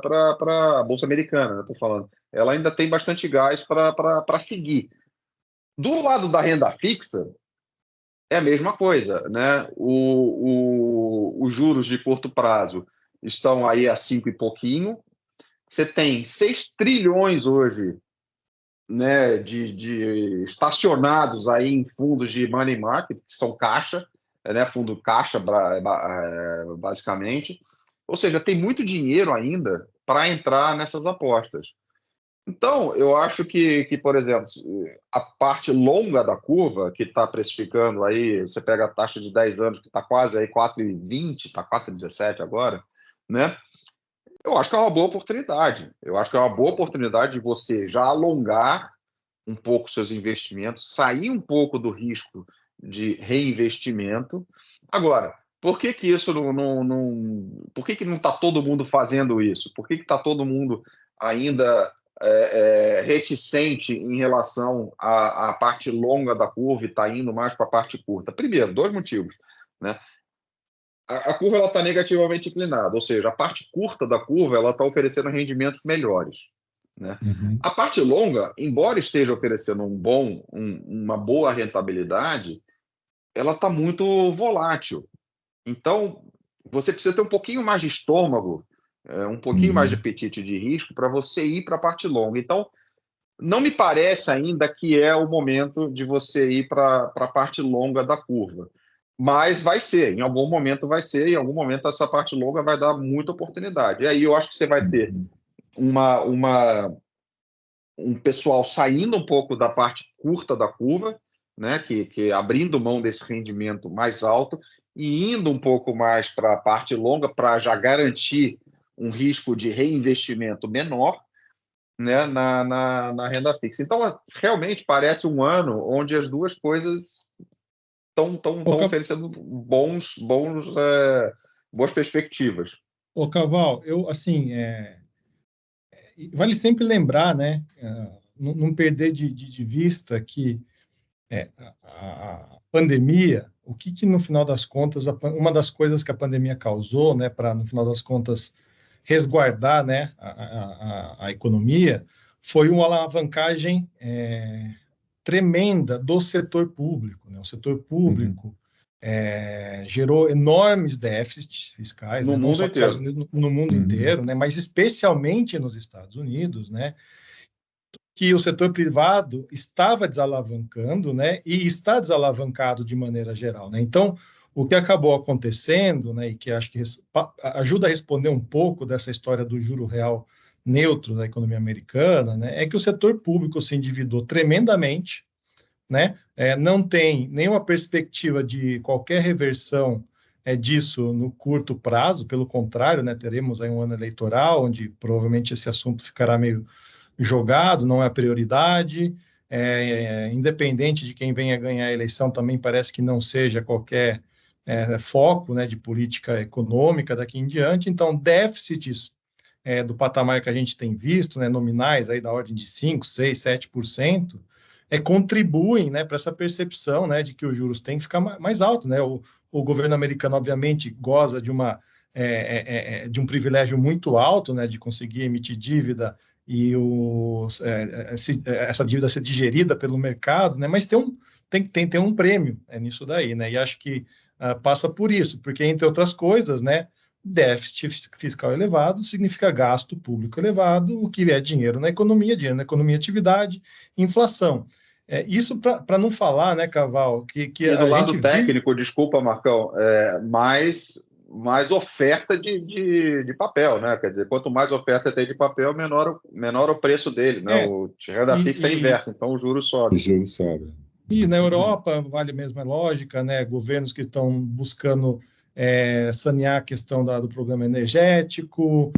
a Bolsa Americana, né, estou falando. Ela ainda tem bastante gás para seguir. Do lado da renda fixa, é a mesma coisa, né? Os juros de curto prazo estão aí a 5 e pouquinho. Você tem 6 trilhões hoje, né, de estacionados aí em fundos de money market, que são caixa, né, fundo caixa, basicamente. Ou seja, tem muito dinheiro ainda para entrar nessas apostas. Então, eu acho que, por exemplo, a parte longa da curva, que está precificando aí, você pega a taxa de 10 anos, que está quase aí 4,20, está 4,17 agora, né? Eu acho que é uma boa oportunidade. Eu acho que é uma boa oportunidade de você já alongar um pouco seus investimentos, sair um pouco do risco de reinvestimento. Agora, por que isso por que não está todo mundo fazendo isso? Por que está todo mundo ainda reticente em relação à parte longa da curva e está indo mais para a parte curta? Primeiro, dois motivos, né? A curva está negativamente inclinada, ou seja, a parte curta da curva ela está oferecendo rendimentos melhores, né? Uhum. A parte longa, embora esteja oferecendo uma boa rentabilidade, ela está muito volátil. Então, você precisa ter um pouquinho mais de estômago, um pouquinho mais de apetite de risco para você ir para a parte longa. Então, não me parece ainda que é o momento de você ir para a parte longa da curva. Mas vai ser, em algum momento vai ser, e em algum momento essa parte longa vai dar muita oportunidade. E aí eu acho que você vai ter um pessoal saindo um pouco da parte curta da curva, né, que abrindo mão desse rendimento mais alto e indo um pouco mais para a parte longa para já garantir um risco de reinvestimento menor, né, na renda fixa. Então, realmente parece um ano onde as duas coisas estão oferecendo boas perspectivas. Ô, Caval, eu, assim, vale sempre lembrar, né, não perder de vista que a pandemia, o que no final das contas, uma das coisas que a pandemia causou, né, para, no final das contas, resguardar, né, a economia, foi uma alavancagem tremenda do setor público, né? O setor público gerou enormes déficits fiscais, No né? Não mundo só nos Estados inteiro. Unidos, no mundo inteiro, né? Mas especialmente nos Estados Unidos, né? Que o setor privado estava desalavancando, né? E está desalavancado de maneira geral, né? Então, o que acabou acontecendo, né? E que acho que ajuda a responder um pouco dessa história do juro real neutro da economia americana, né? É que o setor público se endividou tremendamente, né? Não tem nenhuma perspectiva de qualquer reversão disso no curto prazo, pelo contrário, né? Teremos aí um ano eleitoral onde provavelmente esse assunto ficará meio jogado, não é a prioridade, independente de quem venha ganhar a eleição, também parece que não seja qualquer foco, né, de política econômica daqui em diante. Então, déficits do patamar que a gente tem visto, né, nominais aí da ordem de 5, 6, 7%, contribuem, né, para essa percepção, né, de que os juros têm que ficar mais alto, né? O governo americano, obviamente, goza de um privilégio muito alto, né, de conseguir emitir dívida e essa dívida ser digerida pelo mercado, né? Mas tem um prêmio nisso daí, né? E acho que passa por isso, porque, entre outras coisas, né, déficit fiscal elevado significa gasto público elevado, o que é dinheiro na economia, atividade, inflação. Isso para não falar, né, Caval, que e do a lado gente técnico, desculpa, Marcão, mais oferta de papel, né? Quer dizer, quanto mais oferta você tem de papel, menor o preço dele, né? O renda fixa é inverso, então o juro sobe. O juro sobe. E na Europa vale a mesma lógica, né? Governos que estão buscando sanear a questão do problema energético,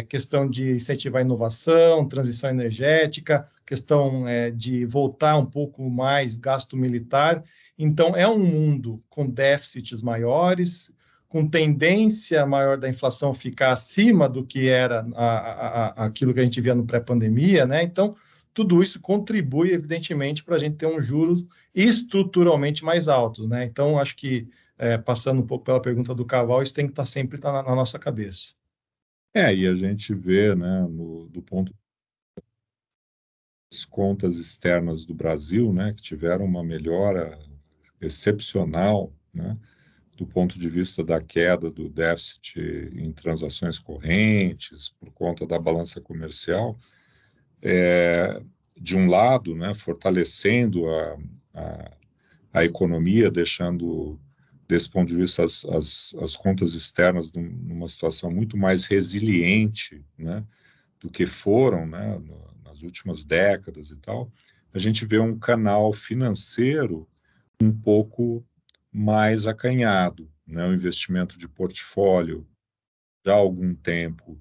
questão de incentivar a inovação, transição energética, questão de voltar um pouco mais gasto militar. Então, é um mundo com déficits maiores, com tendência maior da inflação ficar acima do que era aquilo que a gente via no pré-pandemia, né? Então, tudo isso contribui, evidentemente, para a gente ter um juros estruturalmente mais altos, né? Então, acho que, passando um pouco pela pergunta do Caval, isso tem que estar sempre na nossa cabeça. E a gente vê, né, do ponto das contas externas do Brasil, né, que tiveram uma melhora excepcional, né, do ponto de vista da queda do déficit em transações correntes, por conta da balança comercial, de um lado, né, fortalecendo a economia, deixando desse ponto de vista, as contas externas numa situação muito mais resiliente, né, do que foram, né, nas últimas décadas e tal, a gente vê um canal financeiro um pouco mais acanhado, né, o investimento de portfólio já há algum tempo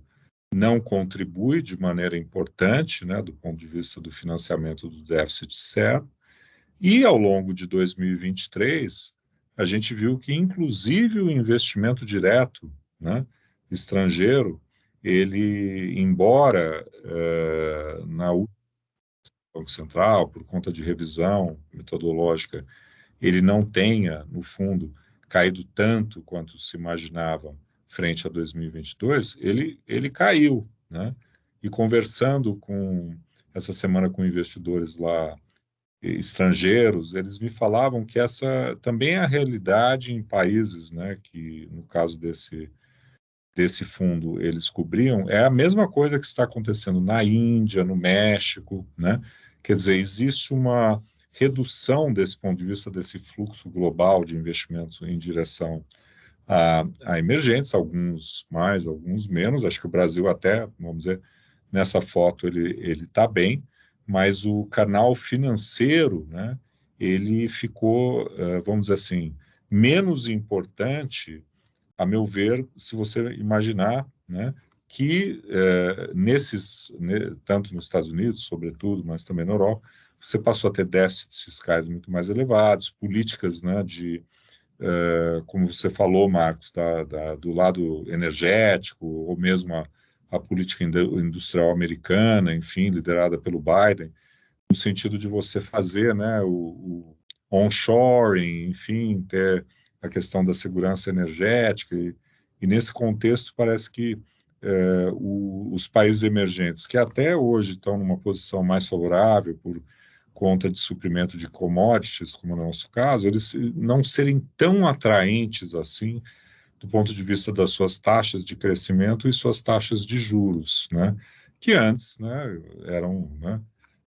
não contribui de maneira importante, né, do ponto de vista do financiamento do déficit externo, e ao longo de 2023, a gente viu que, inclusive, o investimento direto, né, estrangeiro, ele, embora na Banco Central, por conta de revisão metodológica, ele não tenha, no fundo, caído tanto quanto se imaginava frente a 2022, ele caiu, né? E conversando essa semana com investidores lá estrangeiros, eles me falavam que essa também é a realidade em países, né, que no caso desse fundo eles cobriam, é a mesma coisa que está acontecendo na Índia, no México, né? Quer dizer, existe uma redução desse ponto de vista desse fluxo global de investimentos em direção a emergentes, alguns mais, alguns menos. Acho que o Brasil até, vamos dizer, nessa foto ele está bem, mas o canal financeiro, né, ele ficou, vamos dizer assim, menos importante, a meu ver, se você imaginar, né, que tanto nos Estados Unidos, sobretudo, mas também na Europa, você passou a ter déficits fiscais muito mais elevados, políticas, né, como você falou, Marcos, do lado energético, ou mesmo a política industrial americana, enfim, liderada pelo Biden, no sentido de você fazer, né, o onshoring, enfim, ter a questão da segurança energética, e nesse contexto parece que os países emergentes, que até hoje estão numa posição mais favorável por conta de suprimento de commodities, como no nosso caso, eles não serem tão atraentes assim do ponto de vista das suas taxas de crescimento e suas taxas de juros, né, que antes, né, eram, né,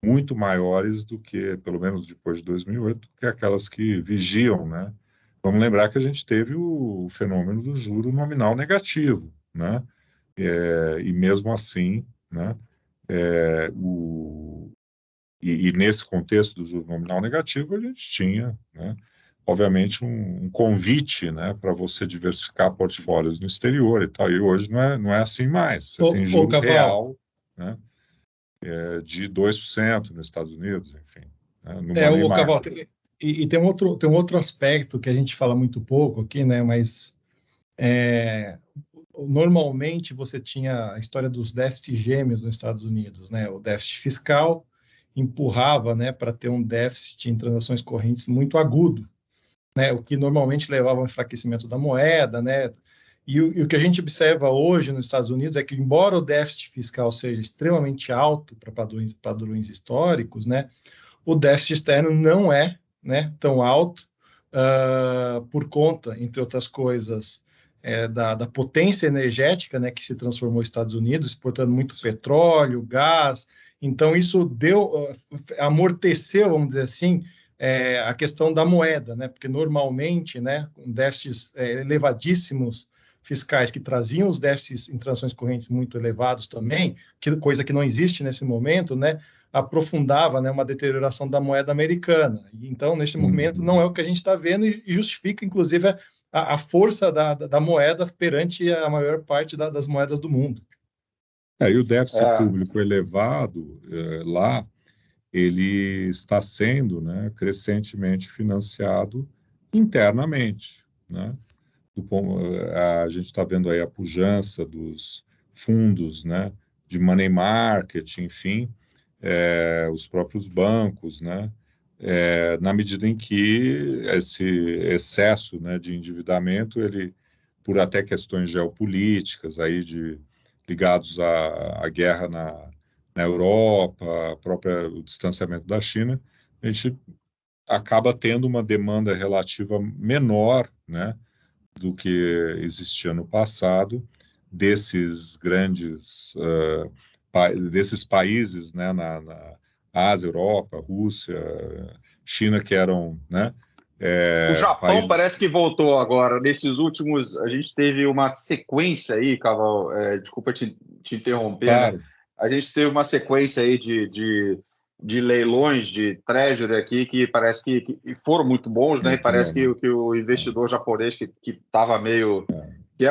muito maiores do que, pelo menos depois de 2008, que aquelas que vigiam, né. Vamos lembrar que a gente teve o fenômeno do juro nominal negativo, né, e mesmo assim, né, e nesse contexto do juro nominal negativo, a gente tinha, né, obviamente, um convite, né, para você diversificar portfólios no exterior e tal, e hoje não é assim mais. Você tem juro Caval, real, né, de 2% nos Estados Unidos, enfim, né, no money o Caval, market. tem um outro aspecto que a gente fala muito pouco aqui, né? Mas normalmente você tinha a história dos déficits gêmeos nos Estados Unidos, né? O déficit fiscal empurrava, né, para ter um déficit em transações correntes muito agudo, né? O que normalmente levava ao enfraquecimento da moeda, né? E o que a gente observa hoje nos Estados Unidos é que, embora o déficit fiscal seja extremamente alto para padrões históricos, né, o déficit externo não é, né, tão alto, por conta, entre outras coisas, da potência energética, né, que se transformou os Estados Unidos, exportando muito petróleo, gás. Então, isso amorteceu, vamos dizer assim, a questão da moeda, né, porque normalmente, né, com déficits elevadíssimos fiscais que traziam os déficits em transações correntes muito elevados também, coisa que não existe nesse momento, né, aprofundava, né, uma deterioração da moeda americana. Então, neste momento, não é o que a gente está vendo e justifica, inclusive, a força da moeda perante a maior parte das moedas do mundo. E o déficit público elevado lá, ele está sendo, né, crescentemente financiado internamente, né? A gente está vendo aí a pujança dos fundos, né, de money market, enfim, os próprios bancos, né, na medida em que esse excesso, né, de endividamento, ele, por até questões geopolíticas aí ligados à guerra na Europa, o distanciamento da China, a gente acaba tendo uma demanda relativa menor, né, do que existia no passado, desses grandes, desses países, né, na Ásia, Europa, Rússia, China, que eram, né, O Japão países... parece que voltou agora. Nesses últimos, a gente teve uma sequência aí, Caval, desculpa te interromper, né? Claro. A gente teve uma sequência aí de leilões de treasury aqui que parece que foram muito bons, né? E Muito parece bom. que o investidor japonês que estava meio... que é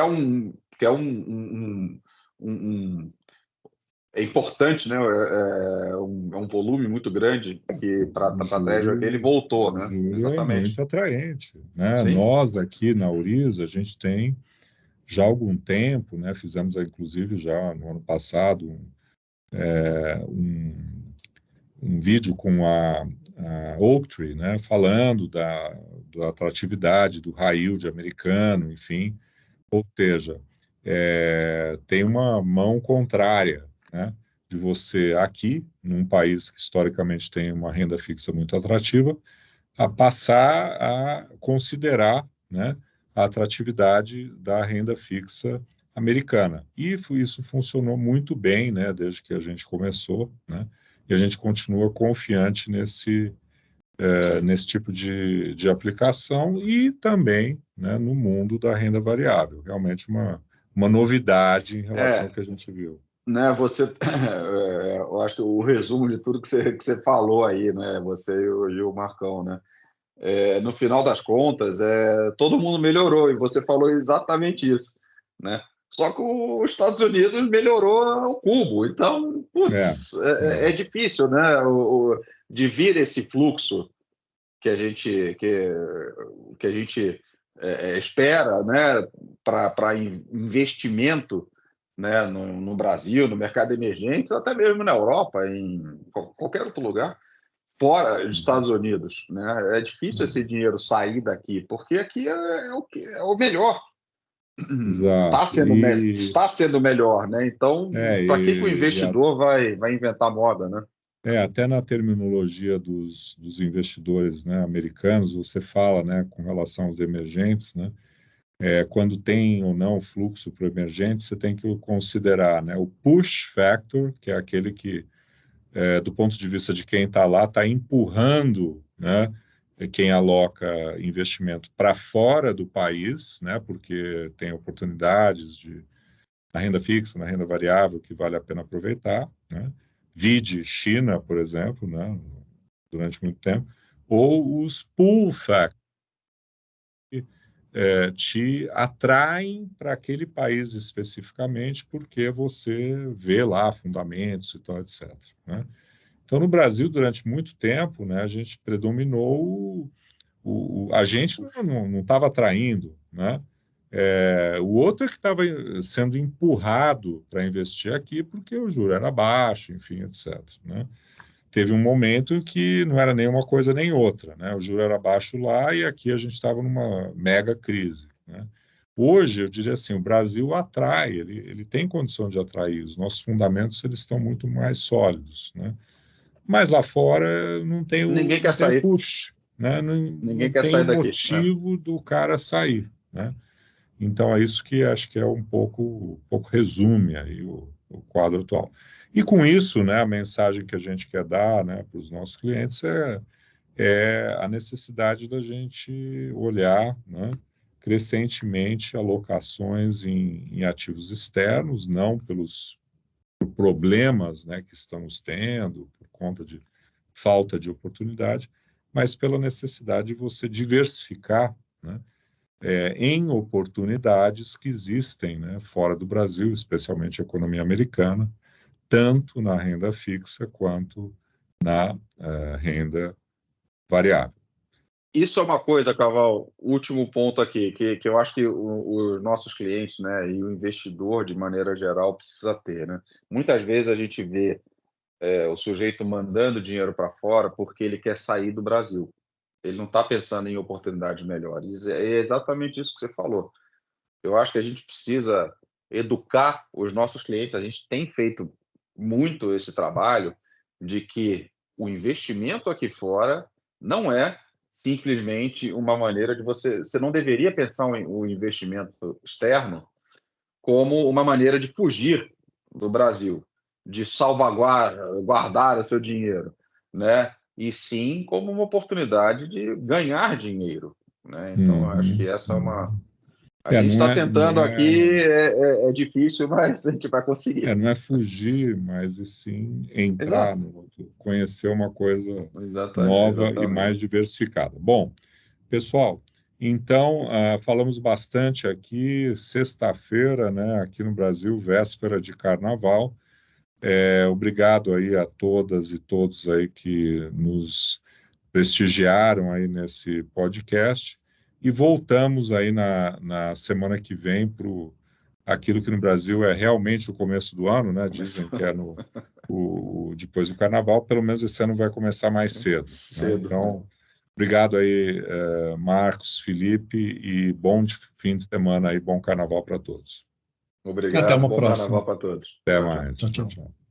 é importante, né? É um volume muito grande que para treasury aqui, ele voltou, né? Juro é Exatamente. muito atraente, né? Sim. Nós aqui na Uriza, a gente tem já há algum tempo, né? Fizemos inclusive já no ano passado um vídeo com a Oaktree, né? Falando da atratividade do high yield americano, enfim. Ou seja, tem uma mão contrária, né? De você aqui, num país que historicamente tem uma renda fixa muito atrativa, a passar a considerar, né, a atratividade da renda fixa americana. E isso funcionou muito bem, né, desde que a gente começou, né, e a gente continua confiante nesse tipo de aplicação e também, né, no mundo da renda variável. Realmente uma novidade em relação ao que a gente viu. Né, eu acho que o resumo de tudo que você falou aí, né, você e o Marcão, né, no final das contas, todo mundo melhorou, e você falou exatamente isso, né? Só que os Estados Unidos melhorou ao cubo, então, putz, é difícil, né, de vir esse fluxo que a gente espera, né, para investimento, né, no Brasil, no mercado emergente, até mesmo na Europa, em qualquer outro lugar, fora dos Estados Unidos, né? É difícil esse dinheiro sair daqui, porque aqui é o melhor. Exato. Está sendo melhor, né? Então, para que o investidor vai inventar moda, né? Até na terminologia dos investidores, né, americanos, você fala, né, com relação aos emergentes, né, quando tem ou não fluxo para o emergente, você tem que considerar, né, o push factor, que é aquele que, do ponto de vista de quem está lá, está empurrando, né, quem aloca investimento para fora do país, né, porque tem oportunidades na renda fixa, na renda variável, que vale a pena aproveitar, né? Vide China, por exemplo, né, durante muito tempo, ou os pull factors, que te atraem para aquele país especificamente, porque você vê lá fundamentos e tal, etc. Né? Então, no Brasil, durante muito tempo, né, a gente predominou, a gente não estava atraindo, né? O outro é que estava sendo empurrado para investir aqui porque o juro era baixo, enfim, etc. Né? Teve um momento em que não era nem uma coisa nem outra, né? O juro era baixo lá e aqui a gente estava numa mega crise, né? Hoje, eu diria assim, o Brasil atrai, ele tem condição de atrair, os nossos fundamentos eles estão muito mais sólidos, né? Mas lá fora não tem Ninguém não quer tem o sair. push, né? Ninguém Não quer tem o sair daqui, né? motivo do cara sair, né? Então, é isso que acho que é um pouco resume aí o quadro atual. E com isso, né, a mensagem que a gente quer dar, né, para os nossos clientes é a necessidade da gente olhar, né, crescentemente alocações em ativos externos, não por problemas, né, que estamos tendo, por conta de falta de oportunidade, mas pela necessidade de você diversificar, né, em oportunidades que existem, né, fora do Brasil, especialmente a economia americana, tanto na renda fixa quanto na renda variável. Isso é uma coisa, Caval, último ponto aqui, que eu acho que os nossos clientes, né, e o investidor, de maneira geral, precisa ter, né? Muitas vezes a gente vê o sujeito mandando dinheiro para fora porque ele quer sair do Brasil. Ele não está pensando em oportunidades melhores. É exatamente isso que você falou. Eu acho que a gente precisa educar os nossos clientes. A gente tem feito muito esse trabalho de que o investimento aqui fora não é simplesmente uma maneira de você não deveria pensar o investimento externo como uma maneira de fugir do Brasil, de salvaguardar o seu dinheiro, né? e sim como uma oportunidade de ganhar dinheiro, né? Então, acho que essa é uma... A gente está tentando aqui, é difícil, mas a gente vai conseguir. Não é fugir, mas e sim entrar, conhecer uma coisa nova e mais diversificada. Bom, pessoal, então falamos bastante aqui, sexta-feira, né, aqui no Brasil, véspera de Carnaval. Obrigado aí a todas e todos aí que nos prestigiaram aí nesse podcast. E voltamos aí na semana que vem para aquilo que no Brasil é realmente o começo do ano, né? Dizem que é depois do Carnaval, pelo menos esse ano vai começar mais cedo. Né? Então, obrigado aí, Marcos, Felipe, e bom fim de semana aí, bom Carnaval para todos. Obrigado, até uma bom próxima. Carnaval para todos. Até mais. Tchau, tchau.